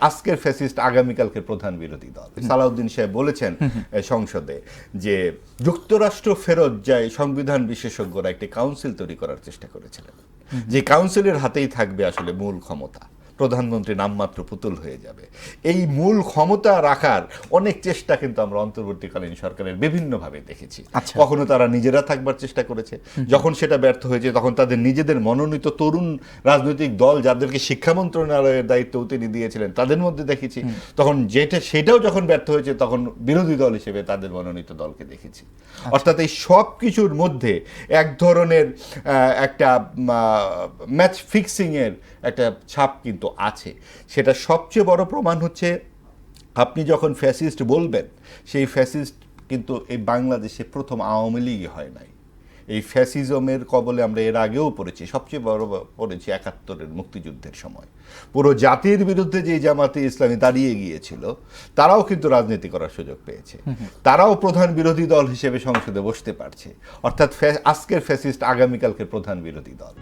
আজকের ফ্যাসিস্ট আগামীকালকে প্রধান বিরোধী দল। সালাউদ্দিন সাহেব বলেছেন সংসদে যে যুক্তরাষ্ট্র ফেরত যায় সংবিধান বিশেষজ্ঞরা একটি কাউন্সিল তৈরি করার চেষ্টা করেছিলেন, যে কাউন্সিলের হাতেই থাকবে আসলে মূল ক্ষমতা, প্রধানমন্ত্রী নামমাত্র পুতুল হয়ে যাবে। এই মূল ক্ষমতা রাখার অনেক চেষ্টা কিন্তু আমরা অন্তর্বর্তীকালীন সরকারের বিভিন্নভাবে দেখেছি। কখনো তারা নিজেরা থাকবার চেষ্টা করেছে, যখন সেটা ব্যর্থ হয়েছে তখন তাদের নিজেদের মনোনীত তরুণ রাজনৈতিক দল যাদেরকে শিক্ষা মন্ত্রণালয়ের দায়িত্ব তিনি দিয়েছিলেন তাদের মধ্যে দেখেছি, তখন সেটাও যখন ব্যর্থ হয়েছে তখন বিরোধী দল হিসেবে তাদের মনোনীত দলকে দেখেছি। অর্থাৎ এই সব কিছুর মধ্যে এক ধরনের একটা ম্যাচ ফিক্সিংয়ের একটা ছাপ কিন্তু আছে। সেটা সবচেয়ে বড় প্রমাণ হচ্ছে আপনি যখন ফ্যাসিস্ট বলবেন, সেই ফ্যাসিস্ট কিন্তু এই বাংলাদেশে প্রথম আওয়ামী লীগ হয় নাই। এই ফ্যাসিজমের কবলে আমরা এর আগেও পড়েছি, সবচেয়ে বড় পড়েছি ৭১-এর মুক্তিযুদ্ধের সময়। পুরো জাতির বিরুদ্ধে যে জামাতে ইসলামী দাঁড়িয়ে গিয়েছিল তারাও কিন্তু রাজনীতি করার সুযোগ পেয়েছে, তারাও প্রধান বিরোধী দল হিসেবে সংসদে বসতে পারছে। অর্থাৎ আজকের ফ্যাসিস্ট আগামীকালকে প্রধান বিরোধী দল।